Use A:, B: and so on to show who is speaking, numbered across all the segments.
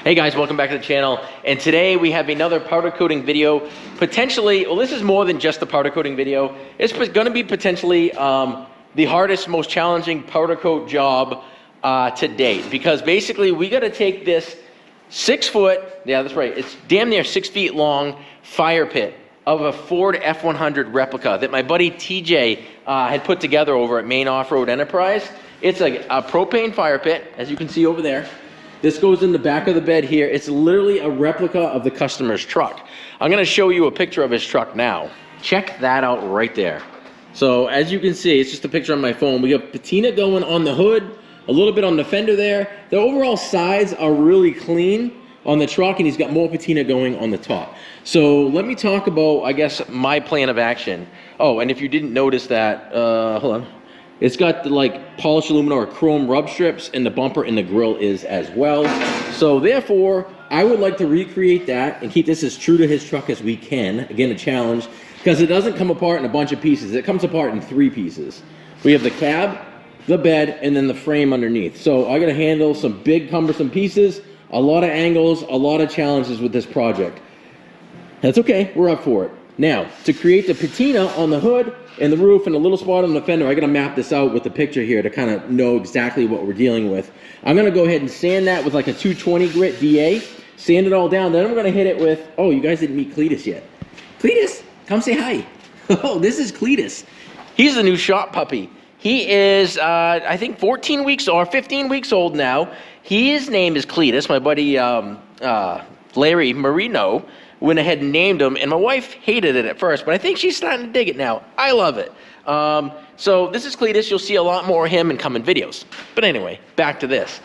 A: Hey guys, welcome back to the channel. And today we have another powder coating video. Potentially, well, this is more than just the powder coating video. It's going to be potentially the hardest, most challenging powder coat job to date. Because basically we got to take this 6 foot, yeah, that's right, it's damn near 6 feet long fire pit of a Ford F100 replica that my buddy TJ had put together over at Maine Off-Road Enterprise. It's a propane fire pit, as you can see over there. This goes in the back of the bed here. It's literally a replica of the customer's truck. I'm gonna show you a picture of his truck now. Check that out right there. So as you can see, it's just a picture on my phone. We got patina going on the hood, a little bit on the fender there. The overall sides are really clean on the truck, and he's got more patina going on the top. So let me talk about, I guess, my plan of action. Oh, and if you didn't notice that, hold on. It's got the like polished aluminum or chrome rub strips, and the bumper and the grill is as well. So therefore, I would like to recreate that and keep this as true to his truck as we can. Again, a challenge, because it doesn't come apart in a bunch of pieces. It comes apart in 3 pieces. We have the cab, the bed, and then the frame underneath. So I gotta handle some big cumbersome pieces, a lot of angles, a lot of challenges with this project. That's okay, we're up for it. Now, to create the patina on the hood and the roof and a little spot on the fender, I gotta map this out with the picture here to kind of know exactly what we're dealing with. I'm gonna go ahead and sand that with like a 220 grit DA, sand it all down, then I'm gonna hit it with, oh, you guys didn't meet Cletus yet. Cletus, come say hi. Oh, this is Cletus. He's the new shop puppy. He is, I think 14 weeks or 15 weeks old now. His name is Cletus. My buddy Larry Marino went ahead and named him, and my wife hated it at first, but I think she's starting to dig it now. I love it. So this is Cletus. You'll see a lot more of him in coming videos. But anyway, back to this.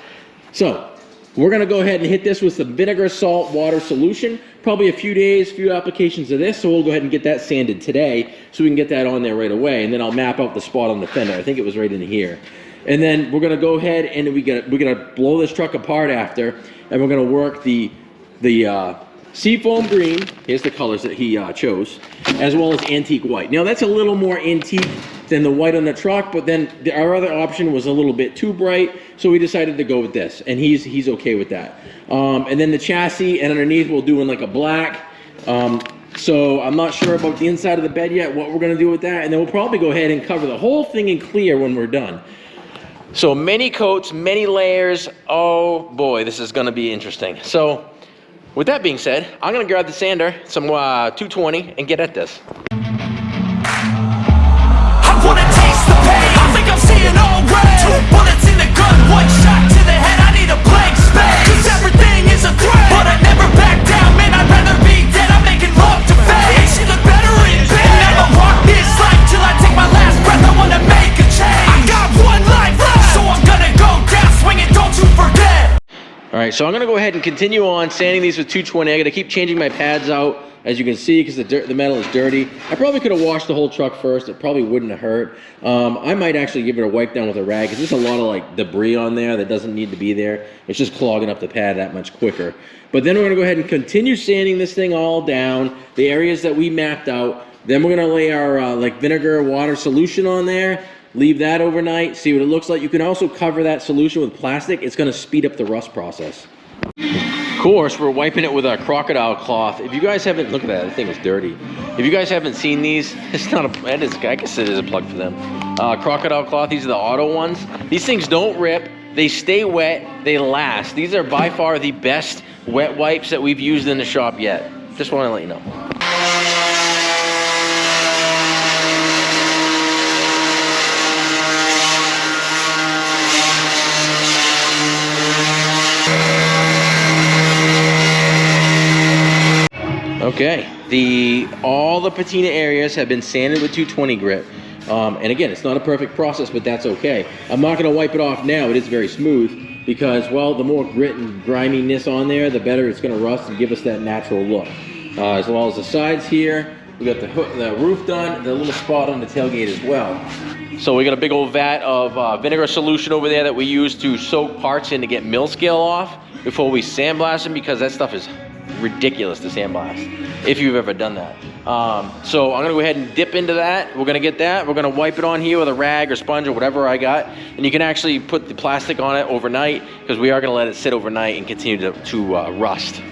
A: So we're gonna go ahead and hit this with some vinegar, salt, water solution. Probably a few days, few applications of this, so we'll go ahead and get that sanded today so we can get that on there right away, and then I'll map out the spot on the fender. I think it was right in here. And then we're gonna go ahead and we're gonna blow this truck apart after, and we're gonna work the seafoam green, here's the colors that he chose, as well as antique white. Now that's a little more antique than the white on the truck, but then our other option was a little bit too bright, so we decided to go with this, and he's okay with that. And then the chassis and underneath we'll do in like a black. So I'm not sure about the inside of the bed yet, what we're gonna do with that, and then we'll probably go ahead and cover the whole thing in clear when we're done. So many coats, many layers. Oh boy, this is gonna be interesting. So with that being said, I'm gonna grab the sander, some 220, and get at this.
B: I wanna taste the pain. I think I'm seeing all red. 2 bullets in the gun, 1 shot to the head. I need a blank space. 'Cause everything is a threat, but I never back down. Man, I'd rather be dead. I'm making love to fate. And she look better in bed. Never walk this life till I take my last breath. I wanna make a change. I got 1 life left, so I'm gonna go down swinging. Don't you forget.
A: All right, so I'm gonna go ahead and continue on sanding these with 220. I gotta keep changing my pads out, as you can see, because the metal is dirty. I probably could have washed the whole truck first. It probably wouldn't have hurt. I might actually give it a wipe down with a rag, because there's a lot of like debris on there that doesn't need to be there. It's just clogging up the pad that much quicker. But then we're gonna go ahead and continue sanding this thing all down, the areas that we mapped out. Then we're gonna lay our like vinegar water solution on there. Leave that overnight, see what it looks like. You can also cover that solution with plastic. It's gonna speed up the rust process. Of course, we're wiping it with our crocodile cloth. If you guys haven't, look at that, thing is dirty. If you guys haven't seen these, it's not a, it is, I guess it is a plug for them. Crocodile cloth, these are the auto ones. These things don't rip, they stay wet, they last. These are by far the best wet wipes that we've used in the shop yet. Just wanna let you know. Okay, all the patina areas have been sanded with 220 grit. And again, it's not a perfect process, but that's okay. I'm not gonna wipe it off now, it is very smooth, because, well, the more grit and griminess on there, the better it's gonna rust and give us that natural look. As well as the sides here, we got the roof done, the little spot on the tailgate as well. So we got a big old vat of vinegar solution over there that we use to soak parts in to get mill scale off before we sandblast them, because that stuff is ridiculous to sandblast, if you've ever done that. So I'm gonna go ahead and dip into that. We're gonna get that. We're gonna wipe it on here with a rag or sponge or whatever I got. And you can actually put the plastic on it overnight because we are gonna let it sit overnight and continue to rust.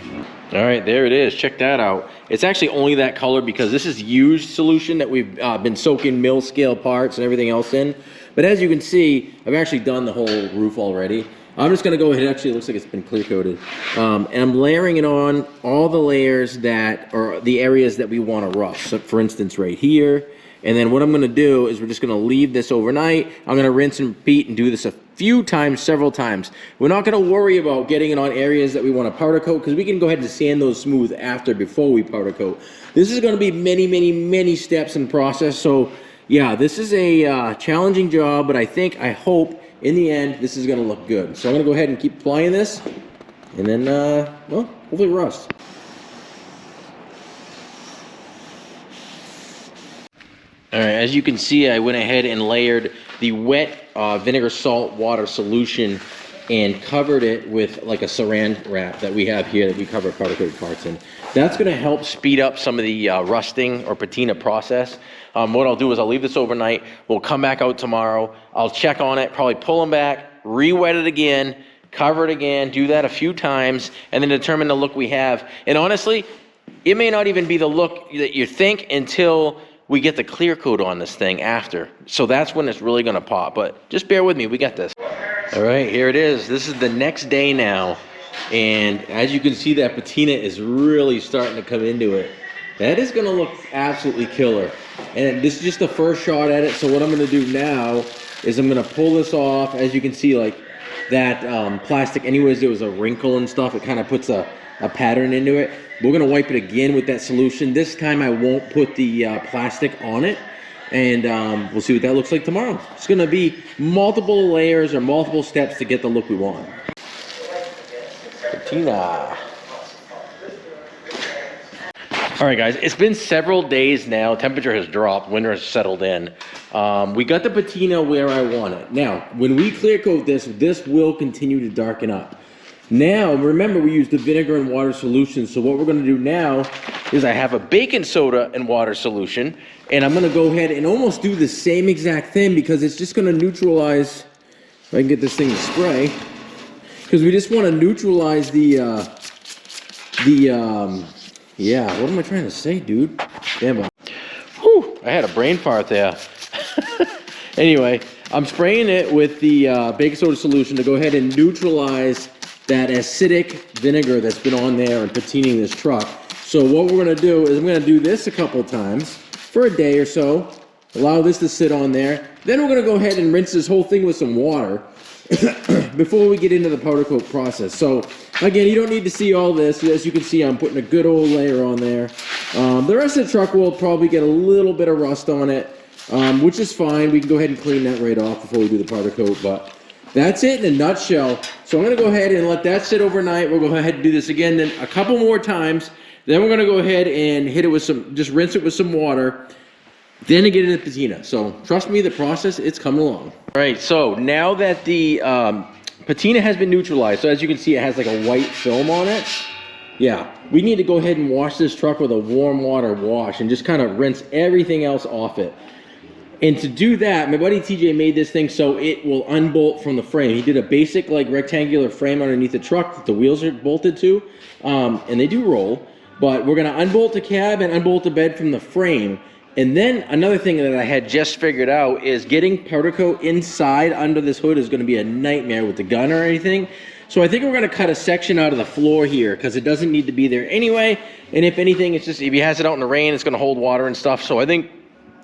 A: All right, there it is. Check that out. It's actually only that color because this is used solution that we've been soaking mill scale parts and everything else in. But as you can see, I've actually done the whole roof already. I'm just gonna go ahead, actually it looks like it's been clear coated. And I'm layering it on all the layers that are the areas that we wanna rust. So for instance, right here. And then what I'm gonna do is we're just gonna leave this overnight. I'm gonna rinse and repeat and do this a few times, several times. We're not gonna worry about getting it on areas that we wanna powder coat because we can go ahead and sand those smooth after, before we powder coat. This is gonna be many, many, many steps in process. So yeah, this is a challenging job, but I hope, in the end, this is gonna look good. So I'm gonna go ahead and keep applying this, and then, well, hopefully rust. All right, as you can see, I went ahead and layered the wet vinegar salt water solution and covered it with like a saran wrap that we have here that we cover powder coated parts in. That's gonna help speed up some of the rusting or patina process. What I'll do is I'll leave this overnight. We'll come back out tomorrow. I'll check on it, probably pull them back, re-wet it again, cover it again, do that a few times, and then determine the look we have. And honestly, it may not even be the look that you think until we get the clear coat on this thing after. So that's when it's really gonna pop, but just bear with me, we got this. All right, here it is. This is the next day now. And as you can see, that patina is really starting to come into it. That is gonna look absolutely killer. And this is just the first shot at it. So what I'm gonna do now is I'm gonna pull this off. As you can see, like that plastic, anyways, there was a wrinkle and stuff. It kind of puts a pattern into it. We're gonna wipe it again with that solution. This time I won't put the plastic on it. And we'll see what that looks like tomorrow. It's gonna be multiple layers or multiple steps to get the look we want. Patina. All right, guys, it's been several days now. Temperature has dropped, winter has settled in. We got the patina where I want it. Now, when we clear coat this, this will continue to darken up. Now, remember we used the vinegar and water solution, so what we're gonna do now is I have a baking soda and water solution, and I'm gonna go ahead and almost do the same exact thing because it's just gonna neutralize, if I can get this thing to spray, because we just wanna neutralize yeah, what am I trying to say, dude? Damn, whew, I had a brain fart there. Anyway, I'm spraying it with the baking soda solution to go ahead and neutralize that acidic vinegar that's been on there and patining this truck. So what we're gonna do is I'm gonna do this a couple times for a day or so, allow this to sit on there. Then we're gonna go ahead and rinse this whole thing with some water before we get into the powder coat process. So again, you don't need to see all this. As you can see, I'm putting a good old layer on there. The rest of the truck will probably get a little bit of rust on it, which is fine. We can go ahead and clean that right off before we do the powder coat, but that's it in a nutshell. So I'm gonna go ahead and let that sit overnight. We'll go ahead and do this again then a couple more times. Then we're gonna go ahead and hit it with some, just rinse it with some water, then to get into patina. So trust me, the process, it's coming along. All right, so now that the patina has been neutralized, so as you can see, it has like a white film on it. Yeah, we need to go ahead and wash this truck with a warm water wash and just kind of rinse everything else off it. And to do that, my buddy TJ made this thing so it will unbolt from the frame. He did a basic like rectangular frame underneath the truck that the wheels are bolted to, and they do roll. But we're gonna unbolt the cab and unbolt the bed from the frame. And then another thing that I had just figured out is getting powder coat inside under this hood is gonna be a nightmare with the gun or anything. So I think we're gonna cut a section out of the floor here because it doesn't need to be there anyway. And if anything, it's just, if he has it out in the rain, it's gonna hold water and stuff. So I think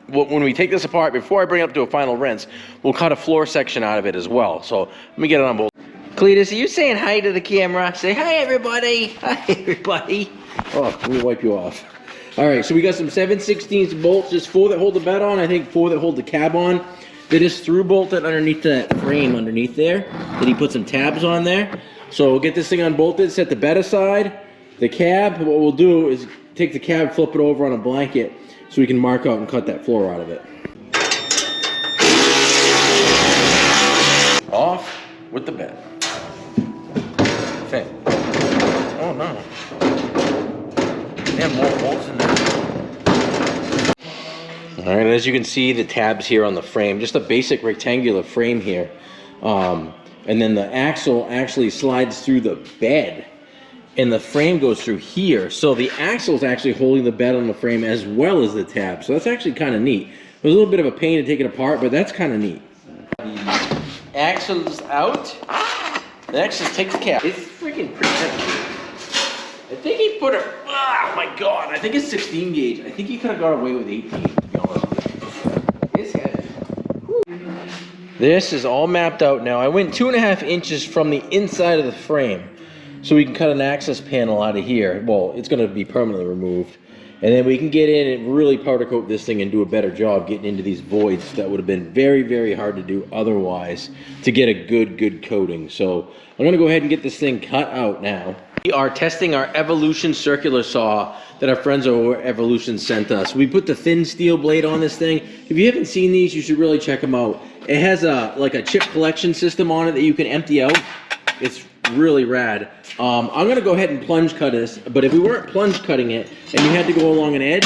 A: when we take this apart, before I bring it up to a final rinse, we'll cut a floor section out of it as well. So let me get it on both. Cletus, are you saying hi to the camera? Say hi, everybody. Hi, everybody. Oh, let me wipe you off. All right, so we got some 7/16 bolts, just 4 that hold the bed on, I think 4 that hold the cab on. They just through bolted underneath that frame underneath there. Then he put some tabs on there. So we'll get this thing unbolted, set the bed aside. The cab, what we'll do is take the cab, flip it over on a blanket so we can mark out and cut that floor out of it. Off with the bed. Okay. Oh no. Damn, more bolts in there. All right, as you can see, the tabs here on the frame, just a basic rectangular frame here. And then the axle actually slides through the bed, and the frame goes through here. So the axle is actually holding the bed on the frame as well as the tab. So that's actually kind of neat. It was a little bit of a pain to take it apart, but that's kind of neat. The axle's out. Next, just take the cap. It's freaking pretty heavy. I think he put it, oh my God, I think it's 16 gauge. I think he could have got away with 18, to be honest with you. It's heavy. Whew. This is all mapped out now. I went 2.5 inches from the inside of the frame, so we can cut an access panel out of here. Well, it's gonna be permanently removed. And then we can get in and really powder coat this thing and do a better job getting into these voids that would have been very, very hard to do otherwise to get a good coating. So I'm gonna go ahead and get this thing cut out now. We are testing our Evolution circular saw that our friends over Evolution sent us. We put the thin steel blade on this thing. If you haven't seen these, you should really check them out. It has like a chip collection system on it that you can empty out. It's really rad. I'm gonna go ahead and plunge cut this, but if we weren't plunge cutting it and you had to go along an edge,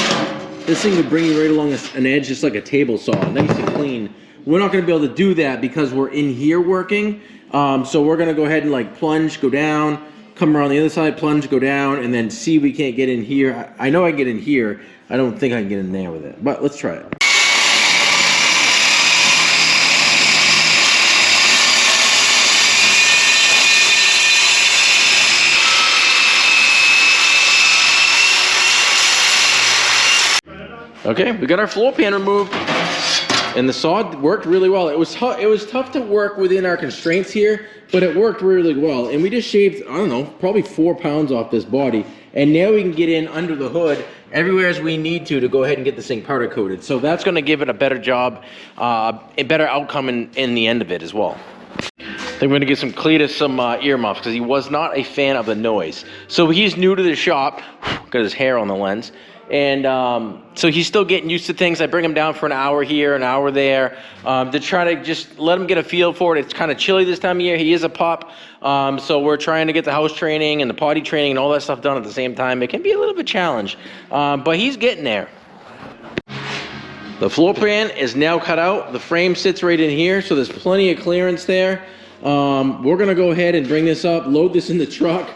A: this thing would bring you right along an edge just like a table saw, nice and clean. We're not gonna be able to do that because we're in here working. So we're gonna go ahead and like plunge, go down, come around the other side, plunge, go down, and then see if we can't get in here. I know I can get in here. I don't think I can get in there with it, but let's try it. Okay, we got our floor pan removed, and the saw worked really well. It was tough to work within our constraints here, but it worked really well. And we just shaved, I don't know, probably 4 pounds off this body. And now we can get in under the hood everywhere as we need to go ahead and get this thing powder coated. So that's gonna give it a better job, a better outcome in the end of it as well. Then we're gonna get some Cletus some earmuffs because he was not a fan of the noise. So he's new to the shop, got his hair on the lens. And so he's still getting used to things. I bring him down for an hour here, an hour there, to try to just let him get a feel for it. It's kind of chilly this time of year. He is a pup, so we're trying to get the house training and the potty training and all that stuff done at the same time. It can be a little bit challenge, but he's getting there. The floor pan is now cut out. The frame sits right in here, so there's plenty of clearance there. We're gonna go ahead and bring this up, load this in the truck,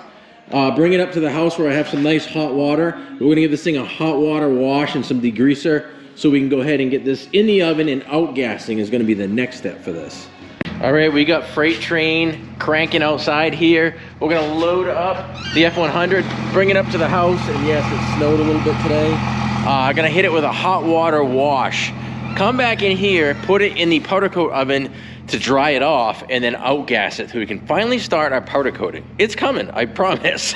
A: bring it up to the house where I have some nice hot water. We're gonna give this thing a hot water wash and some degreaser so we can go ahead and get this in the oven, and outgassing is gonna be the next step for this. All right, we got freight train cranking outside here. We're gonna load up the F100, bring it up to the house, and yes, it snowed a little bit today. I'm gonna hit it with a hot water wash. Come back in here, put it in the powder coat oven to dry it off, and then outgas it so we can finally start our powder coating. It's coming, I promise.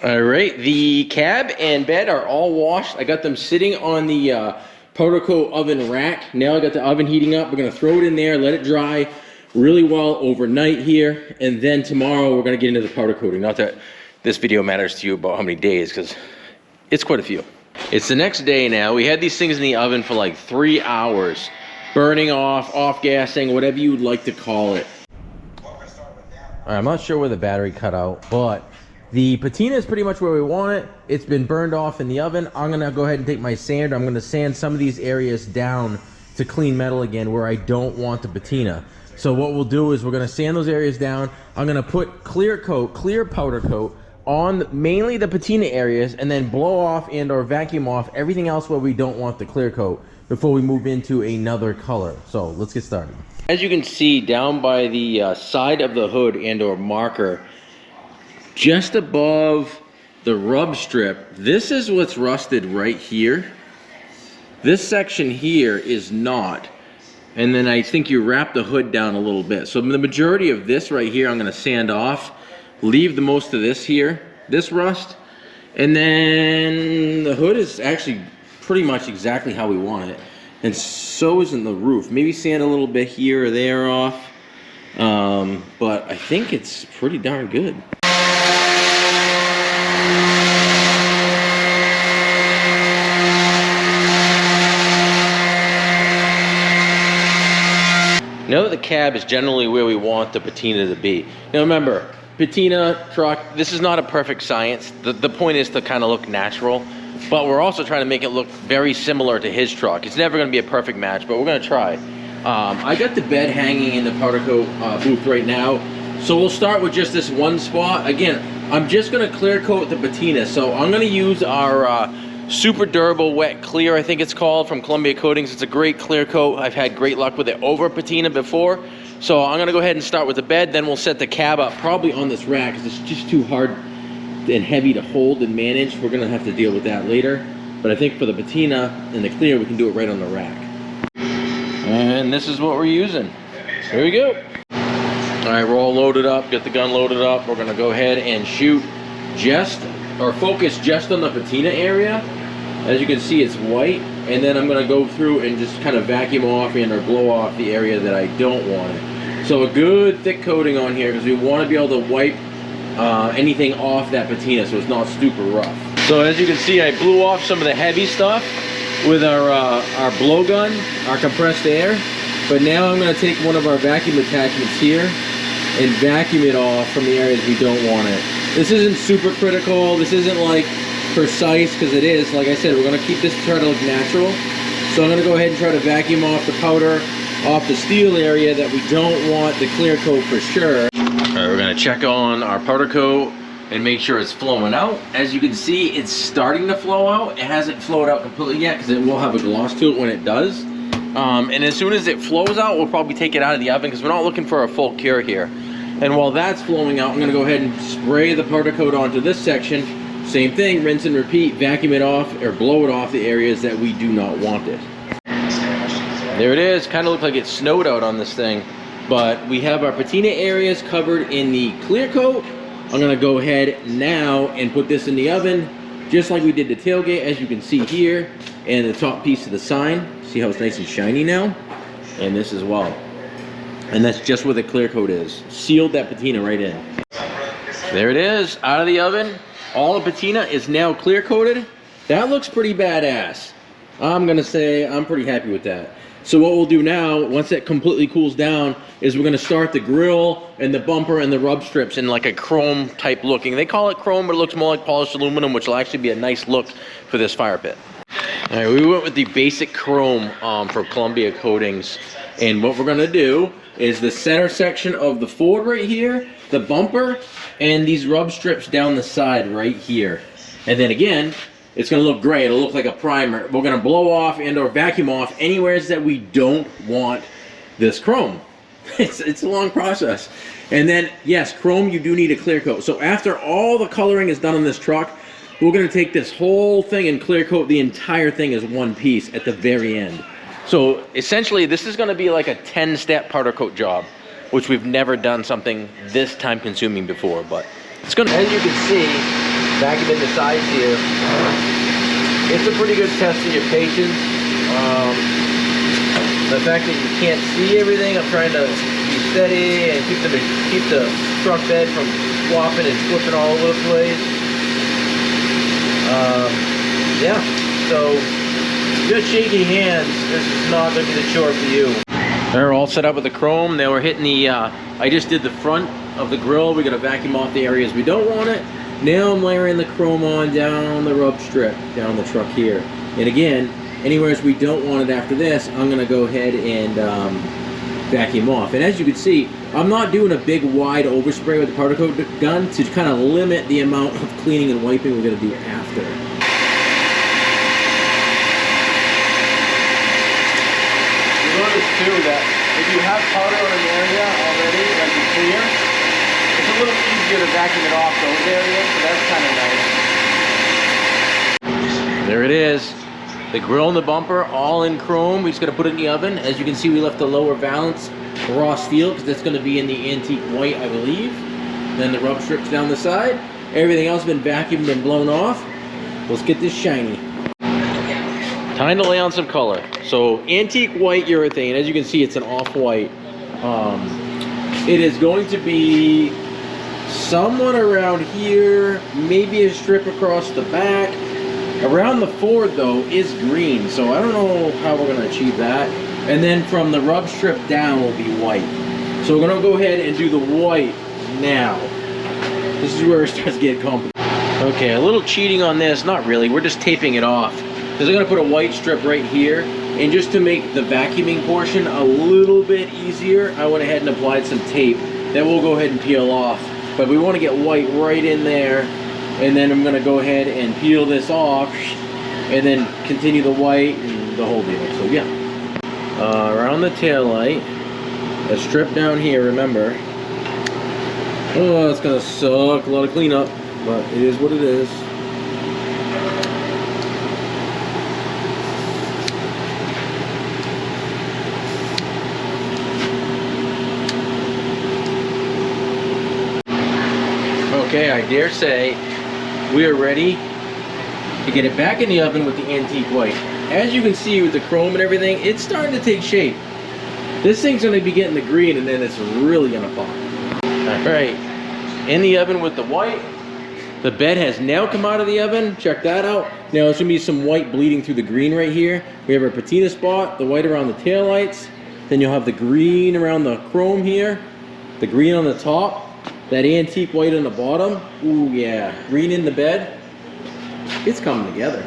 A: All right, the cab and bed are all washed. I got them sitting on the powder coat oven rack. Now I got the oven heating up. We're gonna throw it in there, let it dry really well overnight here, and then tomorrow we're gonna get into the powder coating. Not that this video matters to you about how many days, because it's quite a few. It's the next day now. We had these things in the oven for like 3 hours. Burning off gassing, whatever you would like to call it. All right, I'm not sure where the battery cut out, but the patina is pretty much where we want it. It's been burned off in the oven. I'm gonna go ahead and take my sander. I'm gonna sand some of these areas down to clean metal again where I don't want the patina. So what we'll do is we're gonna sand those areas down. I'm gonna put clear powder coat on mainly the patina areas, and then blow off and or vacuum off everything else where we don't want the clear coat before we move into another color. So let's get started. As you can see down by the side of the hood and or marker, just above the rub strip, this is what's rusted right here. This section here is not. And then I think you wrap the hood down a little bit. So the majority of this right here I'm gonna sand off, leave the most of this here, this rust, and then the hood is actually pretty much exactly how we want it, and so isn't the roof. Maybe sand a little bit here or there off, but I think it's pretty darn good. Now that the cab is generally where we want the patina to be. Now remember, patina truck, this is not a perfect science. The point is to kind of look natural. but we're also trying to make it look very similar to his truck. It's never gonna be a perfect match, but we're gonna try. I got the bed hanging in the powder coat booth right now. So we'll start with just this one spot. Again, I'm just gonna clear coat the patina. So I'm gonna use our super durable wet clear, I think it's called, from Columbia Coatings. It's a great clear coat. I've had great luck with it over patina before. So I'm gonna go ahead and start with the bed, then we'll set the cab up probably on this rack because it's just too hard and heavy to hold and manage. We're gonna have to deal with that later. But I think for the patina and the clear, we can do it right on the rack. And this is what we're using. Here we go. All right, we're all loaded up, get the gun loaded up. We're gonna go ahead and shoot focus just on the patina area. As you can see, it's white. And then I'm gonna go through and just kind of vacuum off or blow off the area that I don't want it. So a good thick coating on here because we wanna be able to wipe anything off that patina so it's not super rough. So as you can see, I blew off some of the heavy stuff with our blowgun, our compressed air. But now I'm gonna take one of our vacuum attachments here and vacuum it off from the areas we don't want it. This isn't super critical. This isn't like precise because it is. Like I said, we're gonna keep this to try to look natural. So I'm gonna go ahead and try to vacuum off the powder off the steel area that we don't want the clear coat for sure. All right, we're gonna check on our powder coat and make sure it's flowing out. As you can see, it's starting to flow out. It hasn't flowed out completely yet because it will have a gloss to it when it does. And as soon as it flows out, we'll probably take it out of the oven because we're not looking for a full cure here. And while that's flowing out, I'm gonna go ahead and spray the powder coat onto this section. Same thing, rinse and repeat, vacuum it off or blow it off the areas that we do not want it. There it is, kind of looks like it snowed out on this thing. But we have our patina areas covered in the clear coat. I'm gonna go ahead now and put this in the oven, just like we did the tailgate, as you can see here, and the top piece of the sign. See how it's nice and shiny now? And this as well. And that's just where the clear coat is. Sealed that patina right in. There it is, out of the oven. All the patina is now clear coated. That looks pretty badass. I'm gonna say I'm pretty happy with that. So what we'll do now, once that completely cools down, is we're gonna start the grill and the bumper and the rub strips in like a chrome type looking. They call it chrome, but it looks more like polished aluminum, which will actually be a nice look for this fire pit. All right, we went with the basic chrome for Columbia Coatings. And what we're gonna do is the center section of the Ford right here, the bumper, and these rub strips down the side right here. And then again, it's gonna look great. It'll look like a primer. We're gonna blow off and or vacuum off anywhere that we don't want this chrome. It's a long process. And then, yes, chrome, you do need a clear coat. So after all the coloring is done on this truck, we're gonna take this whole thing and clear coat the entire thing as one piece at the very end. So essentially, this is gonna be like a 10-step powder coat job, which we've never done something this time consuming before, but it's gonna, as you can see, vacuum in the sides here, it's a pretty good test of your patience. The fact that you can't see everything, I'm trying to be steady and keep the truck bed from flopping and flipping all over the place. Yeah, so just shaking hands, this is not going to be the chore for you. They're all set up with the chrome. Now we're hitting the, I just did the front of the grill. We're going to vacuum off the areas we don't want it. Now I'm layering the chrome on down the rub strip, down the truck here. And again, anywhere we don't want it after this, I'm going to go ahead and vacuum off. And as you can see, I'm not doing a big wide overspray with the powder coat gun to kind of limit the amount of cleaning and wiping we're going to do after. Notice too that if you have powder on an area already, like you clear, it's a little easier to vacuum it off those areas, so that's kind of nice. There it is. The grill and the bumper all in chrome. We just gotta put it in the oven. As you can see, we left the lower valance raw steel because that's gonna be in the antique white, I believe. Then the rub strips down the side. Everything else has been vacuumed and blown off. Let's get this shiny. Time to lay on some color. So antique white urethane, as you can see, it's an off-white. It is going to be somewhat around here, maybe a strip across the back. Around the Ford though is green, so I don't know how we're gonna achieve that. And then from the rub strip down will be white. So we're gonna go ahead and do the white now. This is where it starts to get complicated. Okay, a little cheating on this, not really, we're just taping it off. Because I'm gonna put a white strip right here, and just to make the vacuuming portion a little bit easier, I went ahead and applied some tape that we'll go ahead and peel off. But we wanna get white right in there, and then I'm gonna go ahead and peel this off, and then continue the white and the whole deal, so yeah. Around the tail light, a strip down here, remember. Oh, it's gonna suck, a lot of cleanup, but it is what it is. Okay, I dare say we are ready to get it back in the oven with the antique white. As you can see with the chrome and everything, it's starting to take shape. This thing's gonna be getting the green, and then it's really gonna pop. All right, in the oven with the white. The bed has now come out of the oven. Check that out. Now there's gonna be some white bleeding through the green right here. We have our patina spot, the white around the taillights. Then you'll have the green around the chrome here, the green on the top, that antique white on the bottom. Ooh yeah, green in the bed. It's coming together.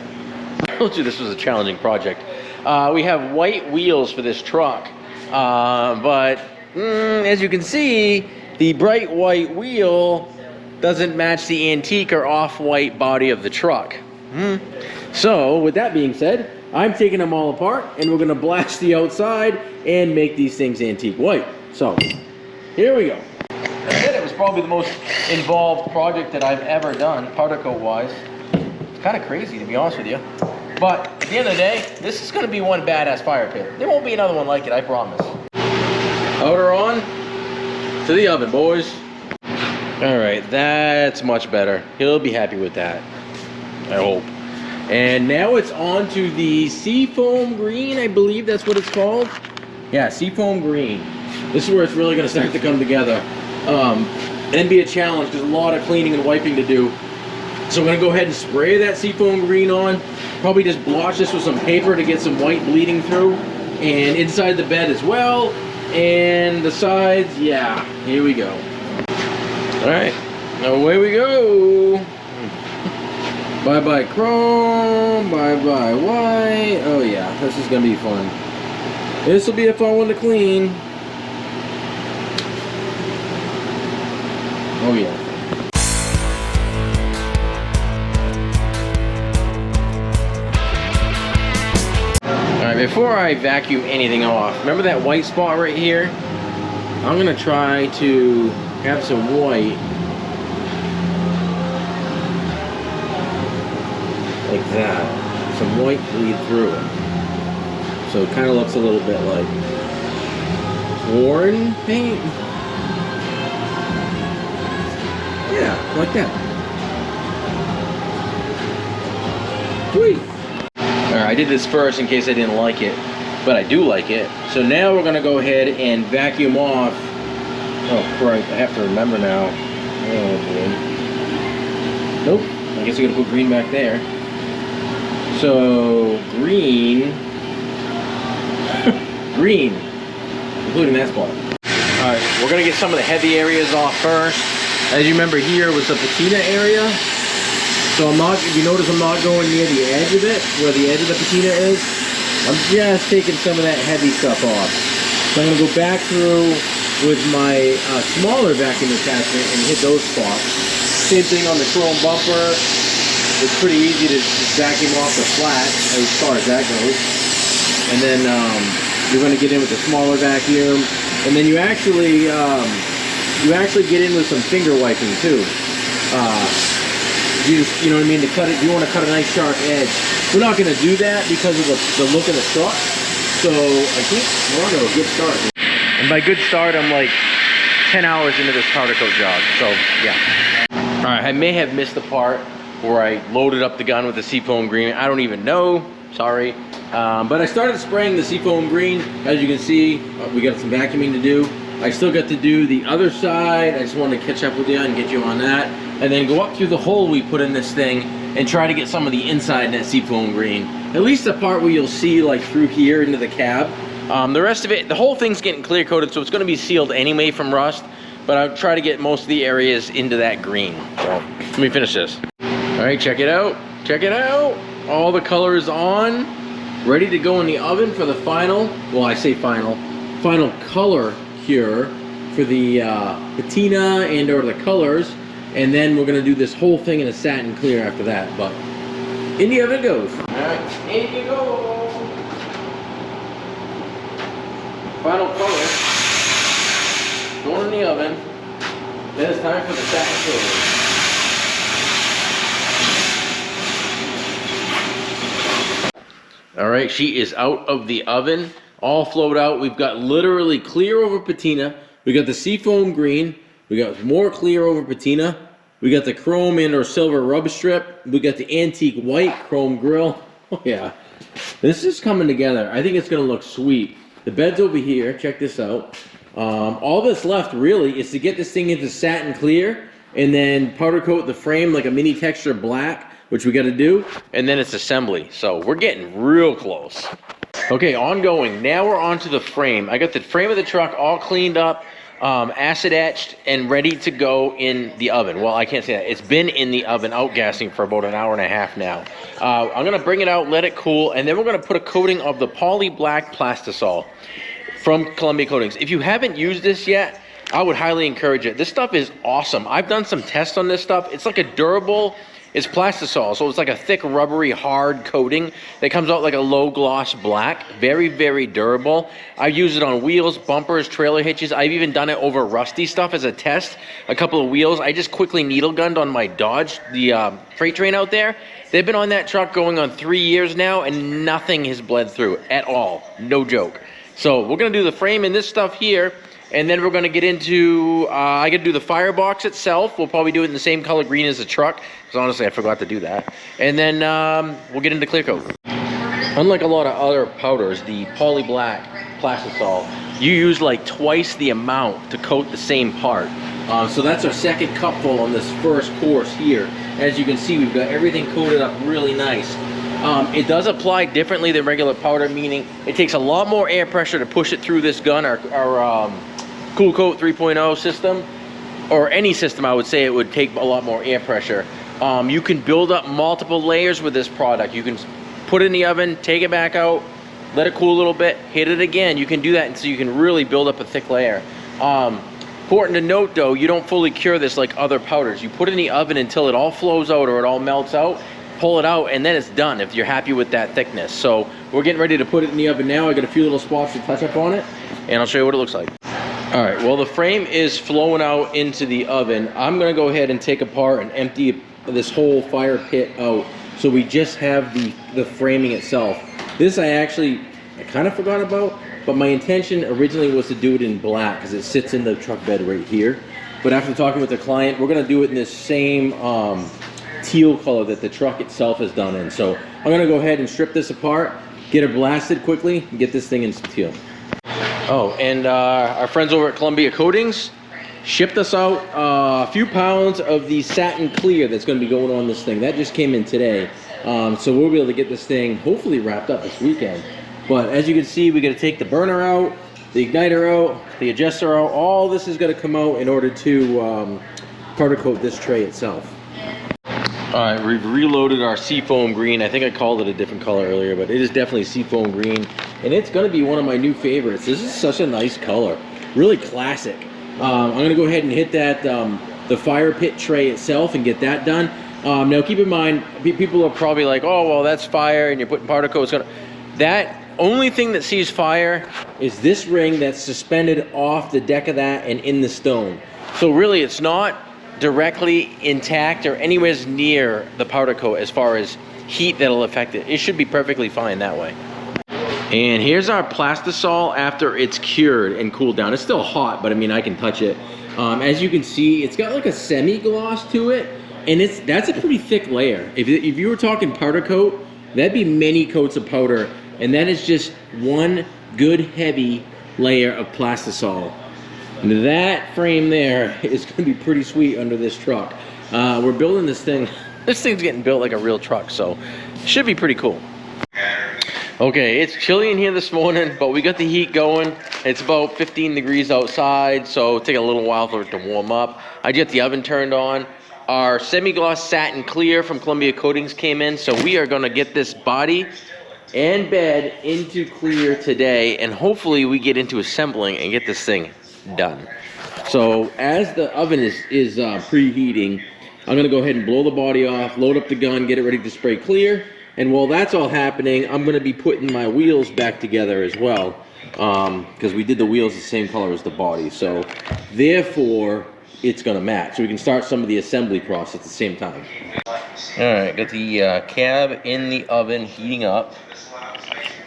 A: I told you this was a challenging project. We have white wheels for this truck, but as you can see, the bright white wheel doesn't match the antique or off-white body of the truck. So with that being said, I'm taking them all apart, and we're gonna blast the outside and make these things antique white. So here we go. I said it was probably the most involved project that I've ever done, powder coat wise. It's kind of crazy, to be honest with you. But at the end of the day, this is going to be one badass fire pit. There won't be another one like it, I promise. Powder on to the oven, boys. All right, that's much better. He'll be happy with that, I hope. And now it's on to the seafoam green, I believe that's what it's called. Yeah, seafoam green. This is where it's really going to start to come together. And be a challenge, because a lot of cleaning and wiping to do. So I'm going to go ahead and spray that seafoam green on. Probably just blotch this with some paper to get some white bleeding through. And inside the bed as well. And the sides, yeah, here we go. Alright, away we go. Bye-bye chrome, bye-bye white. Oh yeah, this is going to be fun. This will be a fun one to clean. Oh yeah. Alright, before I vacuum anything off, remember that white spot right here? I'm gonna try to have some white like that. Some white bleed through it. So it kind of looks a little bit like worn paint. Yeah, like that. Sweet. Alright, I did this first in case I didn't like it, but I do like it. So now we're gonna go ahead and vacuum off. Oh, right, I have to remember now. Oh boy. Nope, I guess we're gonna put green back there. So, green. Green, including that spot. Alright, we're gonna get some of the heavy areas off first. As you remember, here was the patina area. So I'm not, if you notice, I'm not going near the edge of it, where the edge of the patina is. I'm just taking some of that heavy stuff off. So I'm gonna go back through with my smaller vacuum attachment and hit those spots. Same thing on the chrome bumper. It's pretty easy to just vacuum off the flat as far as that goes. And then you're gonna get in with the smaller vacuum. And then you actually get in with some finger wiping too. You know what I mean, to cut it, you want to cut a nice sharp edge. We're not going to do that because of the look of the truck. So I think we're on to a good start. And by good start, I'm like 10 hours into this powder coat job. So yeah. All right, I may have missed the part where I loaded up the gun with the seafoam green. I don't even know, sorry. But I started spraying the seafoam green. As you can see, we got some vacuuming to do. I still got to do the other side. I just wanted to catch up with you and get you on that. And then go up through the hole we put in this thing and try to get some of the inside in that seafoam green. At least the part where you'll see like through here into the cab. The rest of it, the whole thing's getting clear coated, so it's gonna be sealed anyway from rust. But I'll try to get most of the areas into that green. So let me finish this. right, check it out. Check it out. All the colors on, ready to go in the oven for the final, well, I say final color cure for the patina and or the colors. And then we're gonna do this whole thing in a satin clear after that. But in the oven it goes. All right, in you go. Final color going in the oven. Then it's time for the satin clear. All right, she is out of the oven, all flowed out. We've got literally clear over patina. We got the seafoam green. We got more clear over patina. We got the chrome and or silver rub strip. We got the antique white chrome grill. Oh yeah, this is coming together. I think it's gonna look sweet. The bed's over here, check this out. All that's left really is to get this thing into satin clear and then powder coat the frame like a mini texture black, which we got to do, and then it's assembly. So we're getting real close. Okay, ongoing. Now we're on to the frame. I got the frame of the truck all cleaned up, acid etched, and ready to go in the oven. Well, I can't say that. It's been in the oven outgassing for about an hour and a half now. I'm gonna bring it out, let it cool, and then we're gonna put a coating of the poly black plastisol from Columbia Coatings. If you haven't used this yet, I would highly encourage it. This stuff is awesome. I've done some tests on this stuff. It's like a durable, it's plastisol, so it's like a thick, rubbery, hard coating that comes out like a low gloss black. Very, very durable. I've used it on wheels, bumpers, trailer hitches. I've even done it over rusty stuff as a test. A couple of wheels. I just quickly needle gunned on my Dodge, the freight train out there. They've been on that truck going on 3 years now, and nothing has bled through at all. No joke. So we're gonna do the frame and this stuff here, and then we're gonna get into, I gotta do the firebox itself. We'll probably do it in the same color green as the truck, because honestly I forgot to do that. And then we'll get into clear coat. Unlike a lot of other powders, the poly black plastisol, you use like twice the amount to coat the same part. So that's our second cupful on this first course here. As you can see, we've got everything coated up really nice. It does apply differently than regular powder, meaning it takes a lot more air pressure to push it through this gun, our Cool Coat 3.0 system, or any system. I would say it would take a lot more air pressure. You can build up multiple layers with this product. You can put it in the oven, take it back out, let it cool a little bit, hit it again. You can do that, and so you can really build up a thick layer. Important to note though, you don't fully cure this like other powders. You put it in the oven until it all flows out or it all melts out, pull it out, and then it's done if you're happy with that thickness. So we're getting ready to put it in the oven now. I got a few little spots to touch up on it, and I'll show you what it looks like. All right, well, the frame is flowing out into the oven. I'm gonna go ahead and take apart and empty this whole fire pit out, so we just have the framing itself. This I kind of forgot about, but my intention originally was to do it in black because it sits in the truck bed right here. But after talking with the client, we're gonna do it in this same teal color that the truck itself is done in. So I'm gonna go ahead and strip this apart, get it blasted quickly, and get this thing in some teal. Oh, and our friends over at Columbia Coatings shipped us out a few pounds of the satin clear that's going to be going on this thing. That just came in today. So we'll be able to get this thing hopefully wrapped up this weekend. But as you can see, we got to take the burner out, the igniter out, the adjuster out. All this is going to come out in order to powder coat this tray itself. All right, we've reloaded our seafoam green. I think I called it a different color earlier, but it is definitely seafoam green, and it's going to be one of my new favorites. This is such a nice color, really classic. I'm going to go ahead and hit that the fire pit tray itself and get that done. Now keep in mind, people are probably like, oh well, that's fire, and you're putting powder coat. That only thing that sees fire is this ring that's suspended off the deck of that and in the stone. So really, it's not directly intact or anywhere near the powder coat as far as heat that'll affect it. It should be perfectly fine that way. And here's our plastisol after it's cured and cooled down. It's still hot, but I mean, I can touch it. As you can see, it's got like a semi-gloss to it, and that's a pretty thick layer. If you were talking powder coat, that'd be many coats of powder, and that is just one good heavy layer of plastisol. That frame there is going to be pretty sweet under this truck. We're building this thing. This thing's getting built like a real truck, so it should be pretty cool. Okay, it's chilly in here this morning, but we got the heat going. It's about 15 degrees outside, so it'll take a little while for it to warm up. I get the oven turned on. Our semi-gloss satin clear from Columbia Coatings came in, so we are gonna get this body and bed into clear today, and hopefully we get into assembling and get this thing done. So as the oven is preheating, I'm gonna go ahead and blow the body off, load up the gun, get it ready to spray clear. And while that's all happening, I'm gonna be putting my wheels back together as well, because we did the wheels the same color as the body. So therefore, it's gonna match. So we can start some of the assembly process at the same time. All right, got the cab in the oven heating up.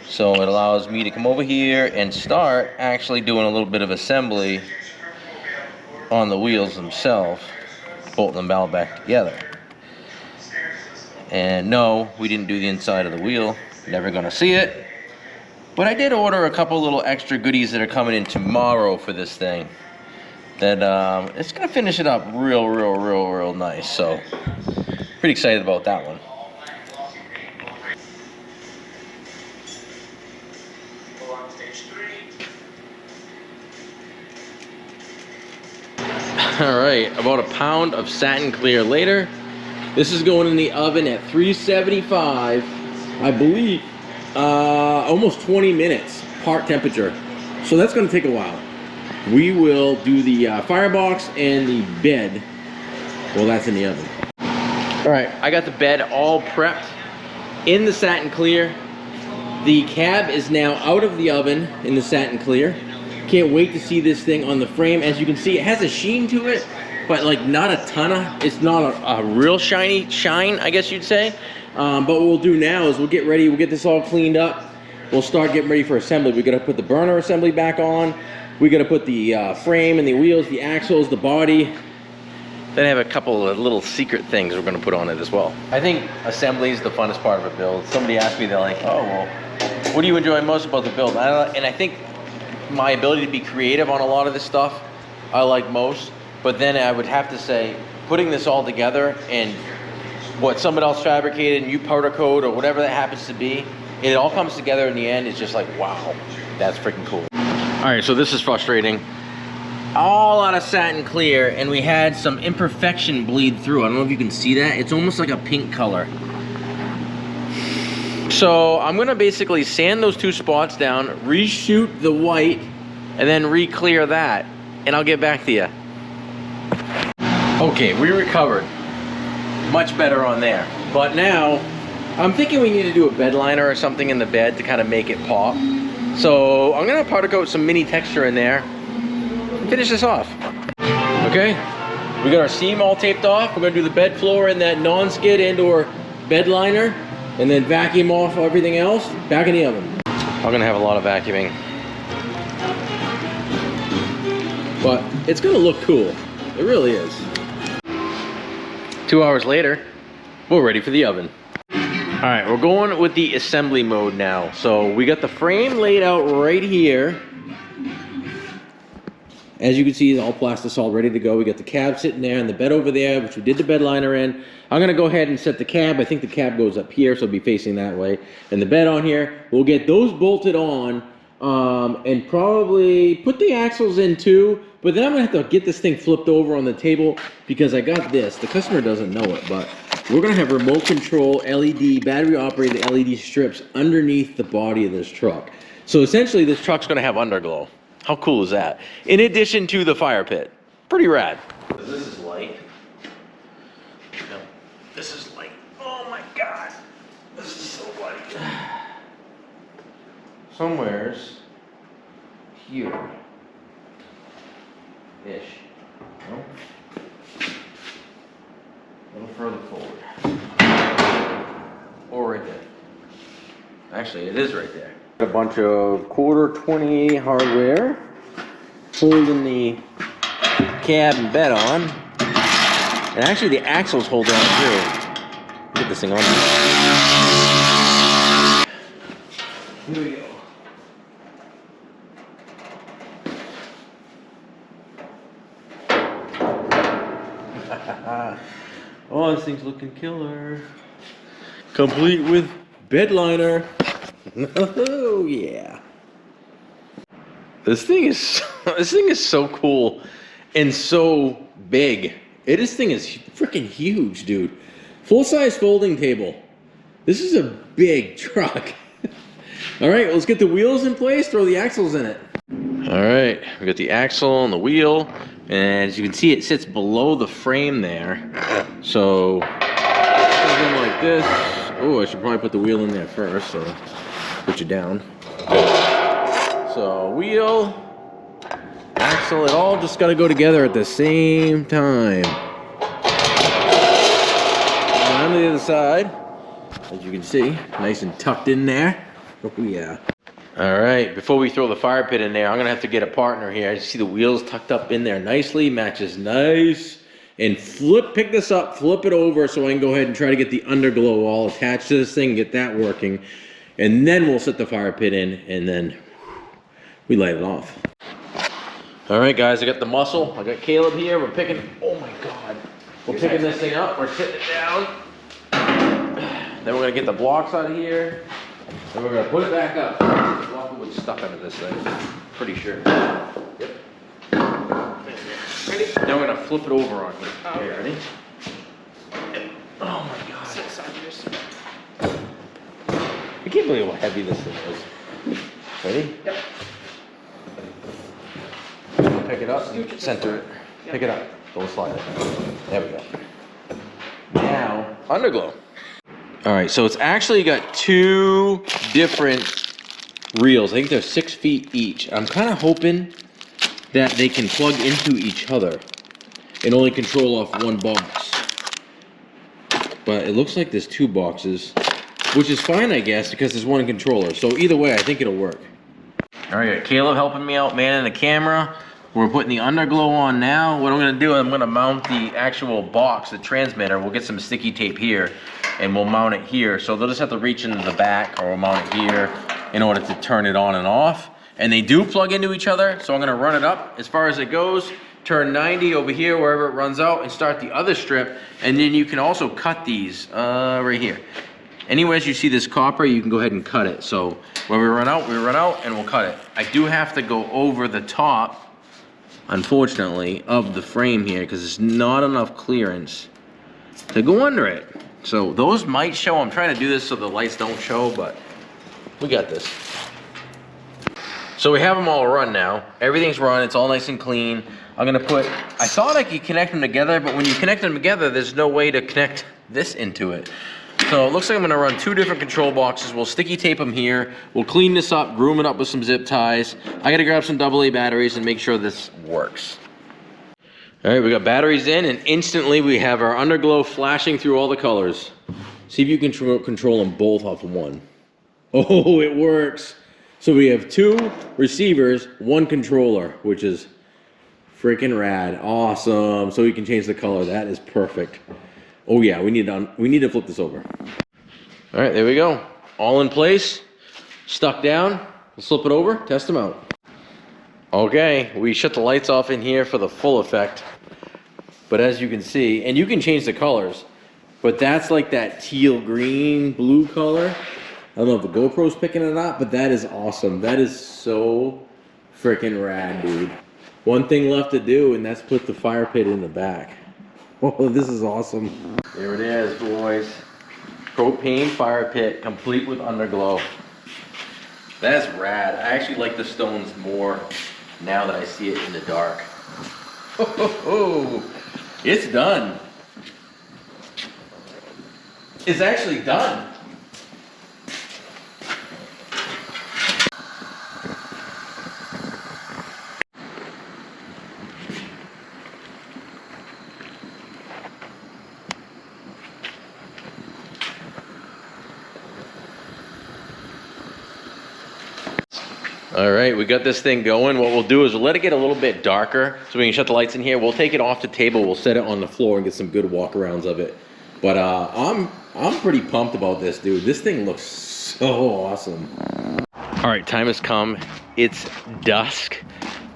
A: So it allows me to come over here and start actually doing a little bit of assembly on the wheels themselves, bolting them all back together. And no, we didn't do the inside of the wheel, never gonna see it. But I did order a couple little extra goodies that are coming in tomorrow for this thing. That it's gonna finish it up real nice. So pretty excited about that one. All right, about a pound of satin clear later. This is going in the oven at 375, I believe, almost 20 minutes, part temperature. So that's gonna take a while. We will do the firebox and the bed. Well, that's in the oven. All right, I got the bed all prepped in the satin clear. The cab is now out of the oven in the satin clear. Can't wait to see this thing on the frame. As you can see, it has a sheen to it, but like not a ton of, it's not a real shiny shine, I guess you'd say. But what we'll do now is we'll get ready, we'll get this all cleaned up. We'll start getting ready for assembly. We gotta put the burner assembly back on. We gotta put the frame and the wheels, the axles, the body. Then I have a couple of little secret things we're gonna put on it as well. I think assembly is the funnest part of a build. Somebody asked me, they're like, oh, well, what do you enjoy most about the build? And I think my ability to be creative on a lot of this stuff, I like most. But then I would have to say, putting this all together and what someone else fabricated, new powder coat or whatever that happens to be, it all comes together in the end. It's just like, wow, that's freaking cool. All right, so this is frustrating. All out of satin clear, and we had some imperfection bleed through. I don't know if you can see that. It's almost like a pink color. So I'm gonna basically sand those two spots down, reshoot the white, and then re-clear that, and I'll get back to you. Okay, we recovered. Much better on there. But now, I'm thinking we need to do a bed liner or something in the bed to kind of make it pop. So I'm gonna powder coat some mini texture in there and finish this off. Okay, we got our seam all taped off. We're gonna do the bed floor in that non-skid and or bed liner, and then vacuum off everything else, back in the oven. I'm gonna have a lot of vacuuming. But it's gonna look cool. It really is. 2 hours later, we're ready for the oven. All right, we're going with the assembly mode now. So we got the frame laid out right here. As you can see, it's all plastisol ready to go. We got the cab sitting there and the bed over there, which we did the bed liner in. I'm gonna go ahead and set the cab. I think the cab goes up here, so it'll be facing that way. And the bed on here, we'll get those bolted on and probably put the axles in too. But then I'm gonna have to get this thing flipped over on the table because I got this. The customer doesn't know it, but we're gonna have remote control LED, battery operated LED strips underneath the body of this truck. So essentially this truck's gonna have underglow. How cool is that? In addition to the fire pit. Pretty rad. This is light. No, this is light. Oh my God. This is so light. Somewhere's here. Ish. No? A little further forward. Or right there. Actually, it is right there. A bunch of quarter 20 hardware holding the cab and bed on. And actually the axles hold on too. Get this thing on. Here we go. Oh, this thing's looking killer. Complete with bed liner. Oh yeah. This thing is so cool and so big. This thing is freaking huge, dude. Full-size folding table. This is a big truck. All right, let's get the wheels in place, throw the axles in it. All right, we got the axle and the wheel, and as you can see, it sits below the frame there. So, something like this. Oh, I should probably put the wheel in there first, so put you down. So, wheel, axle, it all just gotta go together at the same time. And on the other side, as you can see, nice and tucked in there. Oh yeah. All right, before we throw the fire pit in there, I'm gonna have to get a partner here. I see the wheels tucked up in there nicely, matches nice. And pick this up, flip it over so I can go ahead and try to get the underglow all attached to this thing, get that working. And then we'll set the fire pit in, and then we light it off. All right, guys, I got the muscle. I got Caleb here. We're picking, oh my God. We're picking this thing up. We're sitting it down. Then we're gonna get the blocks out of here. Then we're gonna put it back up. The block was stuck under this thing, pretty sure. Yep. Ready? Then we're gonna flip it over on here. Oh, okay. Ready? Oh my God. I can't believe how heavy this thing is. Ready? Yep. Pick it up and center it. Yep. Pick it up. Don't slide it. There we go. Now, underglow. All right, so it's actually got two different reels. I think they're 6 feet each. I'm kind of hoping that they can plug into each other and only control off one box. But it looks like there's two boxes, which is fine, I guess, because there's one controller. So either way, I think it'll work. All right, Caleb helping me out, manning the camera. We're putting the underglow on now. What I'm gonna do, I'm gonna mount the actual box, the transmitter. We'll get some sticky tape here and we'll mount it here. So they'll just have to reach into the back, or we'll mount it here in order to turn it on and off. And they do plug into each other, so I'm gonna run it up as far as it goes, turn 90 over here wherever it runs out, and start the other strip. And then you can also cut these right here. Anywhere you see this copper, you can go ahead and cut it. So when we run out, and we'll cut it. I do have to go over the top, unfortunately, of the frame here, because there's not enough clearance to go under it. So those might show. I'm trying to do this so the lights don't show, but we got this. So we have them all run now. Everything's run, it's all nice and clean. I'm gonna put, I thought I could connect them together, but when you connect them together, there's no way to connect this into it. So it looks like I'm gonna run two different control boxes. We'll sticky tape them here. We'll clean this up, groom it up with some zip ties. I gotta grab some AA batteries and make sure this works. All right, we got batteries in, and instantly we have our underglow flashing through all the colors. See if you can control them both off of one. Oh, it works. So we have two receivers, one controller, which is freaking rad. Awesome. So we can change the color. That is perfect. Oh yeah, we need to flip this over. All right, there we go. All in place, stuck down. We'll flip it over, test them out. Okay, we shut the lights off in here for the full effect. But as you can see, and you can change the colors, but that's like that teal green blue color. I don't know if the GoPro's picking it up, but that is awesome. That is so freaking rad, dude. One thing left to do, and that's put the fire pit in the back. Oh, this is awesome. There it is, boys. Propane fire pit, complete with underglow. That's rad. I actually like the stones more now that I see it in the dark. Oh, it's done. It's actually done. All right, we got this thing going. What we'll do is we'll let it get a little bit darker so we can shut the lights in here. We'll take it off the table, we'll set it on the floor and get some good walk-arounds of it. But I'm pretty pumped about this, dude. This thing looks so awesome. All right, time has come. It's dusk.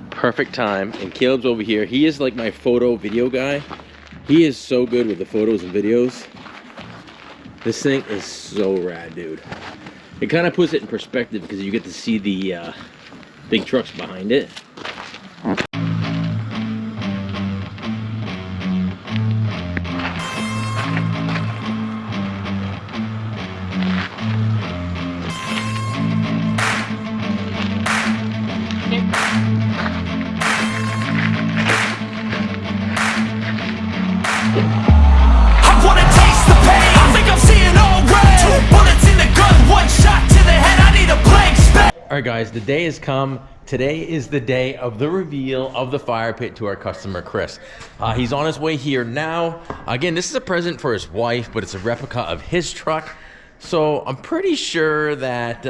A: Perfect time. And Caleb's over here. He is like my photo video guy. He is so good with the photos and videos. This thing is so rad, dude. It kind of puts it in perspective because you get to see the big trucks behind it. All right, guys, the day has come. Today is the day of the reveal of the fire pit to our customer, Chris. He's on his way here now. Again, this is a present for his wife, but it's a replica of his truck. So I'm pretty sure that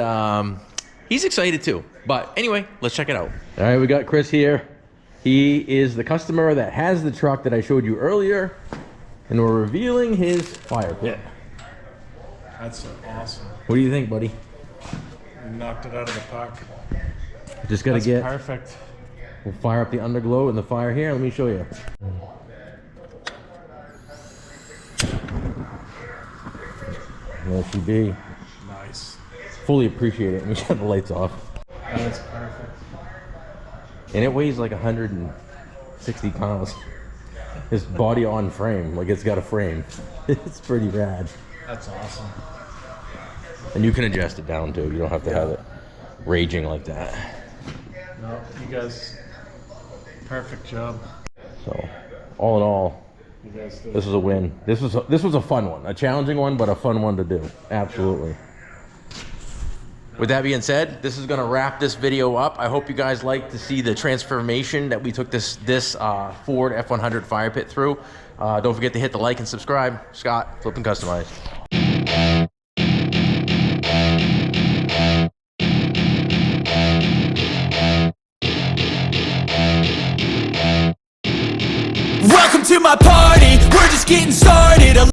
A: he's excited too. But anyway, let's check it out. All right, we got Chris here. He is the customer that has the truck that I showed you earlier, and we're revealing his fire pit.
C: That's awesome.
A: What do you think, buddy?
C: You knocked it out of the park.
A: Just gotta get.
C: Perfect.
A: We'll fire up the underglow and the fire here. Let me show you. There she be.
C: Nice.
A: Fully appreciate it. Let me shut the lights off.
C: That's perfect.
A: And it weighs like 160 pounds. It's body on frame, like it's got a frame. It's pretty rad.
C: That's awesome.
A: And you can adjust it down too. You don't have to have it raging like that.
C: No, you guys, perfect job.
A: So, all in all,
C: You guys did.
A: this was a win. This was a fun one, a challenging one, but a fun one to do. Absolutely. With that being said, this is gonna wrap this video up. I hope you guys like to see the transformation that we took this Ford F100 fire pit through. Don't forget to hit the like and subscribe. Scott, Flip and Customize.
B: Welcome to my party, we're just getting started.